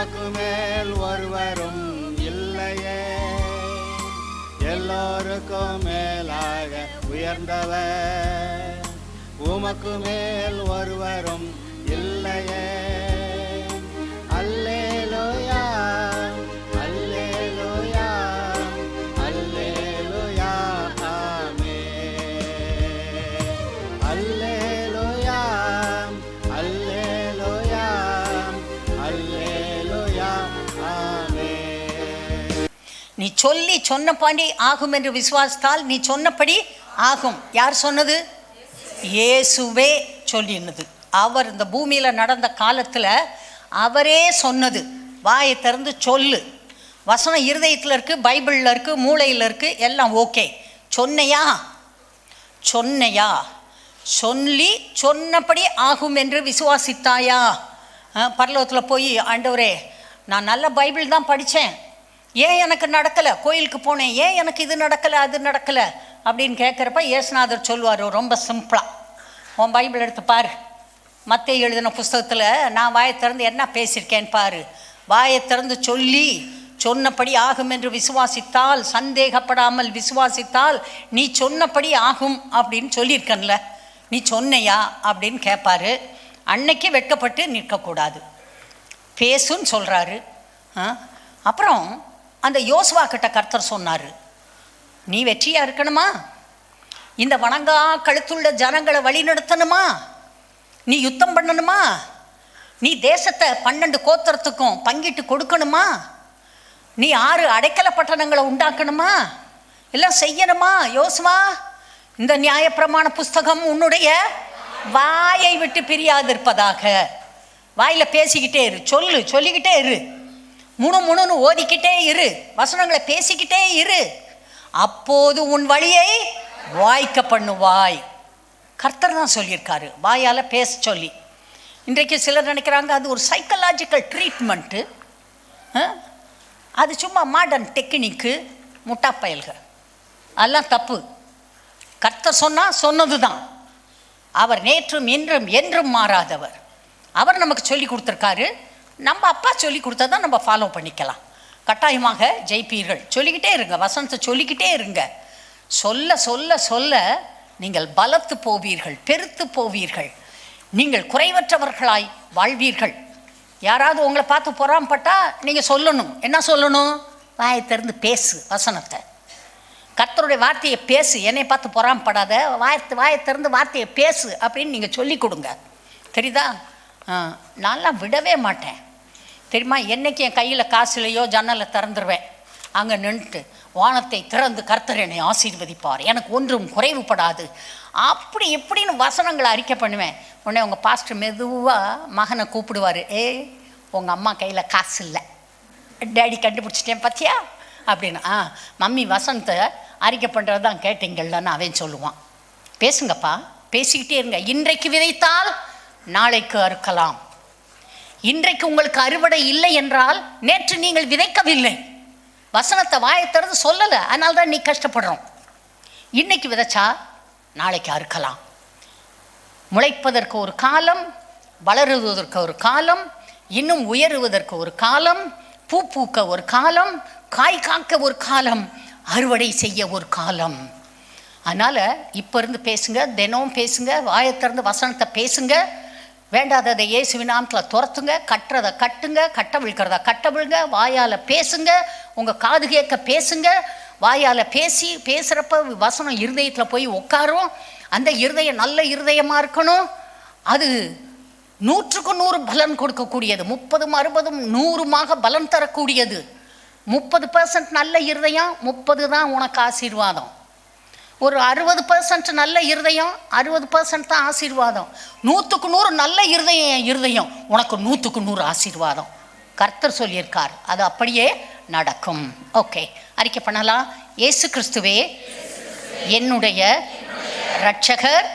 உமக்கு மேல் ஒருவரும் இல்லையே, எல்லோருக்கும் மேலாக உயர்ந்தவர், உமக்கு மேல் ஒருவரும் இல்லையே. அல்லேலூயா அல்லேலூயா அல்லேலூயா ஆமென். அல்லேலூயா அல்லேலூயா அல்லேலூயா ஆமென். நீ சொல்லி சொன்னபடி ஆகும் என்று விசுவாசித்தால் நீ சொன்னபடி ஆகும். யார் சொன்னது? இயேசுவே சொல்லினது. அவர் இந்த பூமியில் நடந்த காலத்தில் அவரே சொன்னது. வாயை திறந்து சொல்லு. வசனம் இருதயத்தில் இருக்குது, பைபிளில் இருக்குது, மூளையில் இருக்குது, எல்லாம் ஓகே. சொன்னையா சொன்னையா சொல்லி சொன்னபடி ஆகும் என்று விசுவாசித்தாயா? பரலோகத்தில் போய் ஆண்டவரே நான் நல்ல பைபிள் தான் படித்தேன், ஏன் எனக்கு நடக்கலை? கோயிலுக்கு போனேன், ஏன் எனக்கு இது நடக்கலை அது நடக்கலை அப்படின்னு கேட்குறப்ப இயேசுநாதர் சொல்லுவார் ரொம்ப சிம்பிளாக, உன் பைபிள் எடுத்து பாரு, மத்தேயு எழுதின புஸ்தகத்தில் நான் வாயை திறந்து என்ன பேசியிருக்கேன்னு பாரு. வாயை திறந்து சொல்லி சொன்னபடி ஆகும் என்று விசுவாசித்தால், சந்தேகப்படாமல் விசுவாசித்தால் நீ சொன்னபடி ஆகும் அப்படின்னு சொல்லியிருக்கன்ல, நீ சொன்னையா அப்படின்னு கேட்பாரு. அன்னைக்கு வெட்கப்பட்டு நிற்கக்கூடாது, பேசுன்னு சொல்கிறாரு. அப்புறம் அந்த யோசுவா கிட்ட கர்த்தர் சொன்னார், நீ வெற்றியாக இருக்கணுமா, இந்த வணங்கா கழுத்துள்ள ஜனங்களை வழி நடத்தணுமா, நீ யுத்தம் பண்ணணுமா, நீ தேசத்தை 12 கோத்திரத்துக்கும் பங்கிட்டு கொடுக்கணுமா, நீ 6 அடைக்கல பட்டணங்களை உண்டாக்கணுமா, எல்லாம் செய்யணுமா? யோசுவா, இந்த நியாயப்பிரமாண புஸ்தகம் உன்னுடைய வாயை விட்டு பிரியாதிருப்பதாக. வாயில் பேசிக்கிட்டே இரு, சொல்லிக்கிட்டே இரு, முணுன்னு ஓதிக்கிட்டே இரு, வசனங்களை பேசிக்கிட்டே இரு, அப்போது உன் வழியை வாய்க்க பண்ணுவாய். கர்த்தர் தான் சொல்லியிருக்காரு, வாயால் பேச சொல்லி. இன்றைக்கு சிலர் நினைக்கிறாங்க அது ஒரு சைக்கலாஜிக்கல் ட்ரீட்மெண்ட்டு, அது சும்மா மாடர்ன் டெக்னிக்கு, முட்டா பயல்கள், அதெல்லாம் தப்பு. கர்த்தர் சொன்னால் சொன்னது தான். அவர் நேற்றும் இன்றும் என்றும் மாறாதவர். அவர் நமக்கு சொல்லி கொடுத்துருக்காரு. நம்ம அப்பா சொல்லி கொடுத்தா நம்ம ஃபாலோ பண்ணிக்கலாம். கட்டாயமாக ஜெயிப்பீர்கள். சொல்லிக்கிட்டே இருங்க, வசனத்தை சொல்லிக்கிட்டே இருங்க. சொல்ல சொல்ல சொல்ல நீங்கள் பலத்து போவீர்கள், பெருத்து போவீர்கள், நீங்கள் குறைவற்றவர்களாய் வாழ்வீர்கள். யாராவது உங்களை பார்த்து பொறாமப்பட்டா நீங்கள் சொல்லணும். என்ன சொல்லணும்? வாயை திறந்து பேசு வசனத்தை, கர்த்தருடைய வார்த்தையை பேசு, என்னை பார்த்து பொறாமப்படாத, வாயை திறந்து வார்த்தையை பேசு அப்படின்னு நீங்கள் சொல்லி கொடுங்க. தெரியுதா? நான்லாம் விடவே மாட்டேன் தெரியுமா. என்றைக்கு என் கையில் காசு இல்லையோ ஜன்னலை திறந்துருவேன், அங்கே நின்றுட்டு வானத்தை திறந்து கர்த்தர் என்னை ஆசீர்வதிப்பார், எனக்கு ஒன்றும் குறைவுபடாது, அப்படி எப்படின்னு வசனங்களை அறிக்கை பண்ணுவேன். உடனே உங்கள் பாஸ்டர் மெதுவாக மகனை கூப்பிடுவார், உங்கள் அம்மா கையில் காசு இல்லை, டேடி கண்டுபிடிச்சிட்டேன் பார்த்தியா அப்படின்னு. மம்மி வசனத்தை அறிக்கை பண்ணுறது தான் கேட்டீங்கள்லன்னு அவன் சொல்லுவான். பேசுங்கப்பா, பேசிக்கிட்டே இருங்க. இன்றைக்கு விதைத்தால் நாளைக்கு அறுக்கலாம். இன்றைக்கு உங்களுக்கு அறுவடை இல்லை என்றால் நேற்று நீங்கள் விதைக்கவில்லை. வசனத்தை வாயை திறந்து சொல்லலை, அதனால தான் நீ கஷ்டப்படுறோம். இன்னைக்கு விதைச்சா நாளைக்கு அறுக்கலாம். முளைப்பதற்கு ஒரு காலம், வளருவதற்கு ஒரு காலம், இன்னும் உயருவதற்கு ஒரு காலம், பூ பூக்க ஒரு காலம், காய் காக்க ஒரு காலம், அறுவடை செய்ய ஒரு காலம். அதனால் இப்போ இருந்து பேசுங்க, தினமும் பேசுங்க, வாயை திறந்து வசனத்தை பேசுங்க. வேண்டாததை இயேசுவின் நாமத்தில் துரத்துங்க, கட்டுறதை கட்டுங்க, கட்ட விழுக்கிறத கட்ட விழுங்க, வாயால் பேசுங்க, உங்கள் காது கேட்க பேசுங்க. வாயால் பேசுகிறப்ப வசனம் இருதயத்தில் போய் உட்காரும். அந்த இருதயம் நல்ல இருதயமாக இருக்கணும். அது 100க்கு 100 பலன் கொடுக்கக்கூடியது, 30, 60, 100 பலன் தரக்கூடியது. 30% நல்ல இருதயம், 30 தான் உனக்கு ஆசீர்வாதம். ஒரு 60% நல்ல இருதயம், 60% தான் ஆசீர்வாதம். 100க்கு 100 நல்ல இருதயம் உனக்கு 100க்கு 100 ஆசீர்வாதம். கர்த்தர் சொல்லியிருக்கார், அது அப்படியே நடக்கும். ஓகே, அறிக்கை பண்ணலாம். இயேசு கிறிஸ்துவே என்னுடைய இரட்சகர்,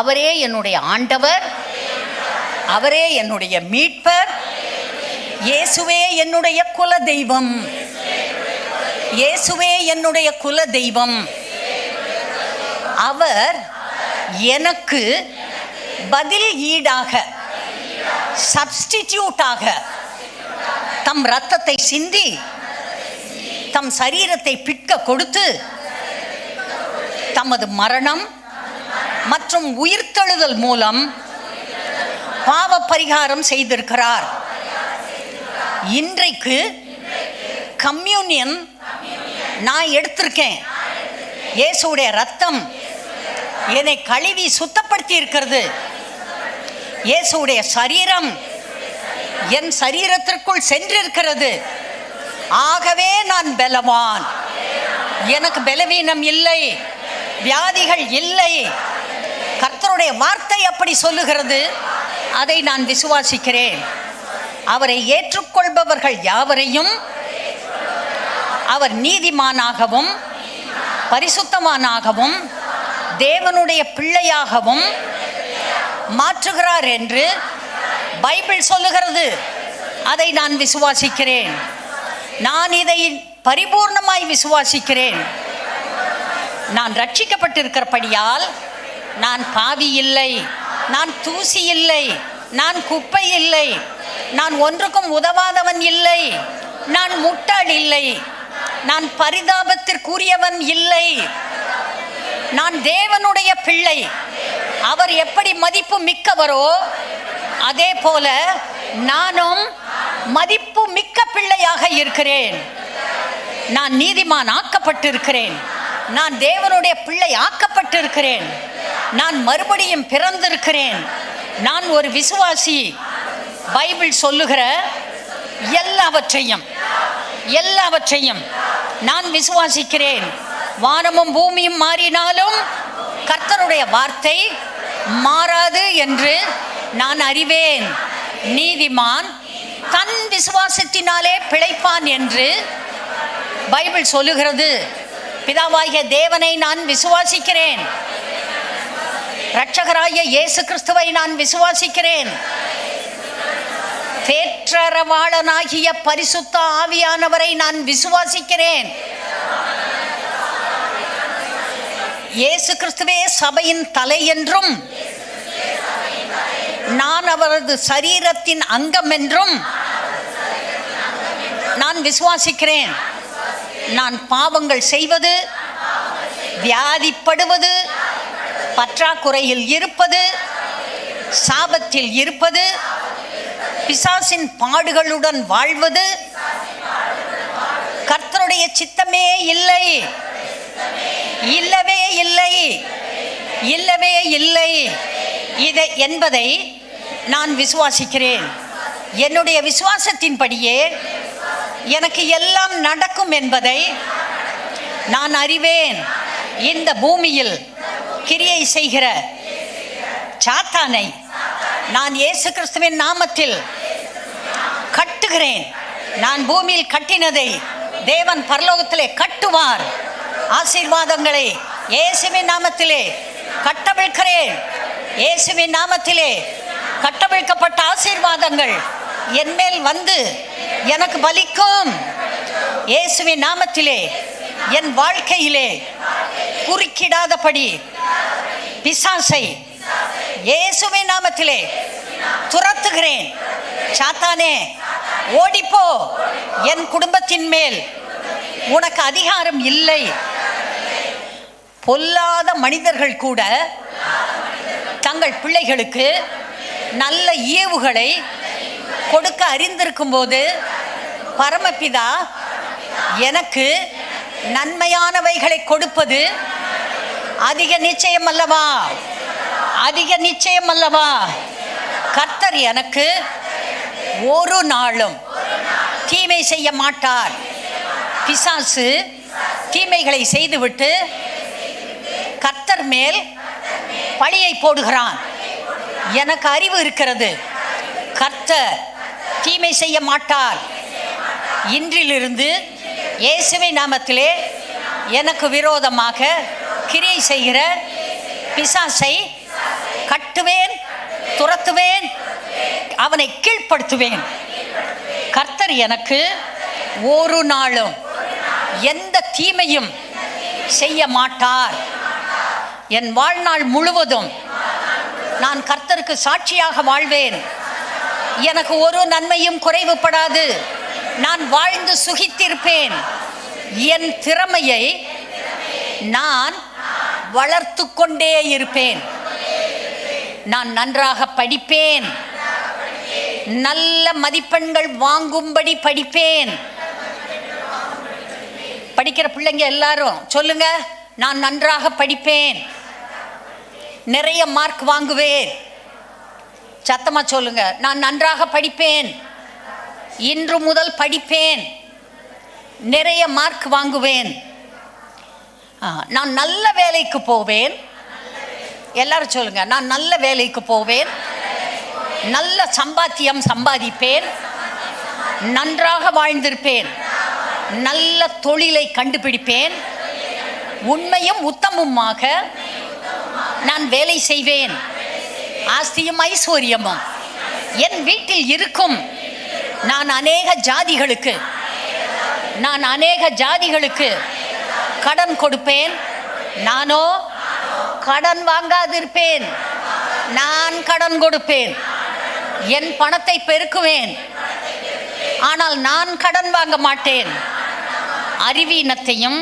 அவரே என்னுடைய ஆண்டவர், அவரே என்னுடைய மீட்பர், இயேசுவே என்னுடைய குல தெய்வம், இயேசுவே என்னுடைய குல தெய்வம். அவர் எனக்கு பதில் ஈடாக, சப்ஸ்டிடியூட்டாக தம் இரத்தத்தை சிந்தி தம் சரீரத்தை பிட்க கொடுத்து தமது மரணம் மற்றும் உயிர்த்தெழுதல் மூலம் பாவ பரிகாரம் செய்திருக்கிறார். இன்றைக்கு கம்யூனியன் நான் எடுத்திருக்கேன். இயேசுடைய ரத்தம் என்னை கழுவி சுத்தப்படுத்தி இருக்கிறது. இயேசுடைய சரீரம் என் சரீரத்திற்குள் சென்றிருக்கிறது. ஆகவே நான் பலவான். எனக்கு பலவீனம் இல்லை, வியாதிகள் இல்லை. கர்த்தருடைய வார்த்தை அப்படி சொல்லுகிறது. அதை நான் விசுவாசிக்கிறேன். அவரை ஏற்றுக்கொள்பவர்கள் யாவரையும் அவர் நீதிமானாகவும் பரிசுத்தமானாகவும் தேவனுடைய பிள்ளையாகவும் மாற்றுகிறார் என்று பைபிள் சொல்லுகிறது. அதை நான் விசுவாசிக்கிறேன். நான் இதை பரிபூர்ணமாய் விசுவாசிக்கிறேன். நான் ரட்சிக்கப்பட்டிருக்கிறபடியால் நான் பாவி இல்லை, நான் தூசி இல்லை, நான் குப்பை இல்லை, நான் ஒன்றுக்கும் உதவாதவன் இல்லை, நான் முட்டாள் இல்லை, நான் பரிதாபத்திற்குரியவன் இல்லை. நான் தேவனுடைய பிள்ளை. அவர் எப்படி மதிப்பு மிக்கவரோ அதே போல நானும் மதிப்பு மிக்க பிள்ளையாக இருக்கிறேன். நான் நீதிமான் ஆக்கப்பட்டிருக்கிறேன். நான் தேவனுடைய பிள்ளை ஆக்கப்பட்டிருக்கிறேன். நான் மறுபடியும் பிறந்திருக்கிறேன். நான் ஒரு விசுவாசி. பைபிள் சொல்லுகிற எல்லாவற்றையும் நான் விசுவாசிக்கிறேன். வானமும் பூமியும் மாறினாலும் கர்த்தருடைய வார்த்தை மாறாது என்று நான் அறிவேன். நீதிமான் தன் விசுவாசத்தினாலே பிழைப்பான் என்று பைபிள் சொல்லுகிறது. பிதாவாகிய தேவனை நான் விசுவாசிக்கிறேன். இரட்சகராகிய இயேசு கிறிஸ்துவை நான் விசுவாசிக்கிறேன். தேற்றரவாளனாகிய பரிசுத்த ஆவியானவரை நான் விசுவாசிக்கிறேன். இயேசு கிறிஸ்துவே சபையின் தலை என்றும் நான் அவரது சரீரத்தின் அங்கம் என்றும் நான் விசுவாசிக்கிறேன். நான் பாவங்கள் செய்வது, வியாதிப்படுவது, பற்றாக்குறையில் இருப்பது, சாபத்தில் இருப்பது, பிசாசின் பாடுகளுடன் வாழ்வது கர்த்தருடைய சித்தமே இல்லை, இல்லவே இல்லை, இல்லவே இல்லை இதை என்பதை நான் விசுவாசிக்கிறேன். என்னுடைய விசுவாசத்தின்படியே எனக்கு எல்லாம் நடக்கும் என்பதை நான் அறிவேன். இந்த பூமியில் கிரியை செய்கிற சாத்தானை நான் இயேசு கிறிஸ்துவின் நாமத்தில் கட்டுகிறேன். நான் பூமியில் கட்டினதை தேவன் பரலோகத்திலே கட்டுவார். ஆசீர்வாதங்களை இயேசுவின் நாமத்திலே கட்டவிழ்க்கிறேன். இயேசுவின் நாமத்திலே கட்டவிழ்க்கப்பட்ட ஆசீர்வாதங்கள் என்மேல் வந்து எனக்கு பலிக்கும். இயேசுவின் நாமத்திலே என் வாழ்க்கையிலே குறுக்கிடாதபடி பிசாசை இயேசுவின் நாமத்திலே துரத்துகிறேன். சாத்தானே ஓடிப்போ, என் குடும்பத்தின் மேல் உனக்கு அதிகாரம் இல்லை. பொல்லாத மனிதர்கள் கூட தங்கள் பிள்ளைகளுக்கு நல்ல ஈவுகளை கொடுக்க அறிந்திருக்கும் போது பரமபிதா எனக்கு நன்மையானவைகளை கொடுப்பது அதிக நிச்சயம் அல்லவா? அதிக நிச்சயம் அல்லவா? கர்த்தர் எனக்கு ஒரு நாளும் தீமை செய்ய மாட்டார். பிசாசு தீமைகளை செய்துவிட்டு கர்த்தர் மேல் பழியை போடுகிறான். எனக்கு அறிவு இருக்கிறது. கர்த்தர் தீமை செய்ய மாட்டார். இன்றிலிருந்து இயேசுவின் நாமத்திலே எனக்கு விரோதமாக கிரியை செய்கிற பிசாசை கட்டுவேன், துரத்துவேன், அவனை கீழ்ப்படுத்துவேன். கர்த்தர் எனக்கு ஒரு நாளும் எந்த தீமையும் செய்ய மாட்டார். என் வாழ்நாள் முழுவதும் நான் கர்த்தருக்கு சாட்சியாக வாழ்வேன். எனக்கு ஒரு நன்மையும் குறைவுபடாது. நான் வாழ்ந்து சுகித்திருப்பேன். என் திறமையை நான் வளர்த்து கொண்டே இருப்பேன். நான் நன்றாக படிப்பேன். நல்ல மதிப்பெண்கள் வாங்கும்படி படிப்பேன். படிக்கிற பிள்ளைங்க எல்லாரும் சொல்லுங்க, நான் நன்றாக படிப்பேன், நிறைய மார்க் வாங்குவேன். சத்தமா சொல்லுங்க, நான் நன்றாக படிப்பேன், இன்று முதல் படிப்பேன், நிறைய மார்க் வாங்குவேன். நான் நல்ல வேலைக்கு போவேன். எல்லாரும் சொல்லுங்க, நான் நல்ல வேலைக்கு போவேன், நல்ல சம்பாத்தியம் சம்பாதிப்பேன், நன்றாக வாழ்ந்திருப்பேன், நல்ல தொழிலை கண்டுபிடிப்பேன், உண்மையும் உத்தமுமாக நான் வேலை செய்வேன். ஆஸ்தியும் ஐஸ்வர்யமும் என் வீட்டில் இருக்கும். நான் அநேக ஜாதிகளுக்கு கடன் கொடுப்பேன். நானோ கடன் வாங்காதிருப்பேன். நான் கடன் கொடுப்பேன். என் பணத்தை பெருக்குவேன். ஆனால் நான் கடன் வாங்க மாட்டேன். அறிவீனத்தையும்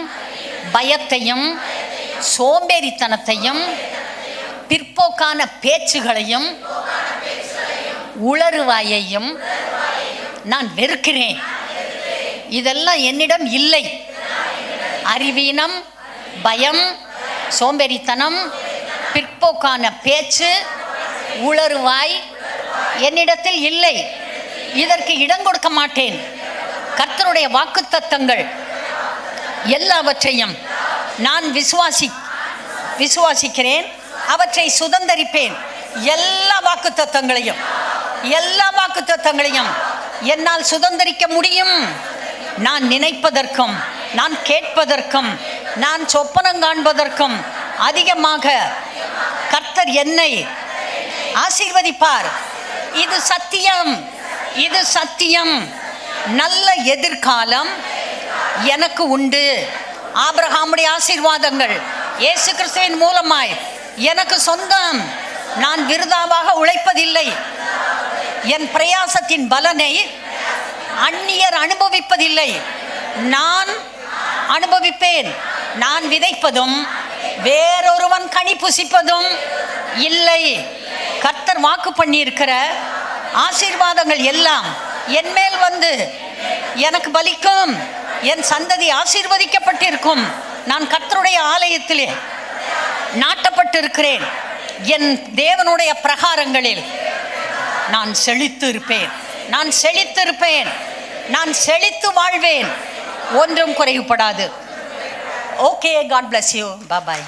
பயத்தையும் சோம்பேறித்தனத்தையும் பிற்போக்கான பேச்சுகளையும் உளறுவாயையும் நான் வெறுக்கிறேன். இதெல்லாம் என்னிடம் இல்லை. அறிவீனம், பயம், சோம்பேறித்தனம், பிற்போக்கான பேச்சு, உளறுவாய் என்னிடத்தில் இல்லை. இதற்கு இடம் கொடுக்க மாட்டேன். கர்த்தருடைய வாக்குத்தத்தங்கள் எல்லாவற்றையும் நான் விசுவாசிக்கிறேன். அவற்றை சுதந்தரிப்பேன். எல்லா வாக்குத்தத்தங்களையும் என்னால் சுதந்தரிக்க முடியும். நான் நினைப்பதற்கும் நான் கேட்பதற்கும் நான் சொப்பனம் காண்பதற்கும் அதிகமாக கர்த்தர் என்னை ஆசீர்வதிப்பார். இது சத்தியம். நல்ல எதிர்காலம் எனக்கு உண்டு. ஆபிரகாமுடைய ஆசீர்வாதங்கள் இயேசு கிறிஸ்துவின் மூலமாய் எனக்கு சொந்தம். நான் விருதாவாக உழைப்பதில்லை. என் பிரயாசத்தின் பலனை அந்நியர் அனுபவிப்பதில்லை. நான் அனுபவிப்பேன். நான் விதைப்பதும் வேறொருவன் கனி புசிப்பதும் இல்லை. கர்த்தர் வாக்கு பண்ணியிருக்கிற ஆசீர்வாதங்கள் எல்லாம் என் மேல் வந்து எனக்கு பலிக்கும். என் சந்ததி ஆசீர்வதிக்கப்பட்டிருக்கும். நான் கர்த்தருடைய ஆலயத்திலே நாட்டப்பட்டிருக்கிறேன். என் தேவனுடைய பிரகாரங்களில் நான் செழித்து வாழ்வேன். ஒன்றும் குறைவுபடாது. Okay, God bless you. Bye.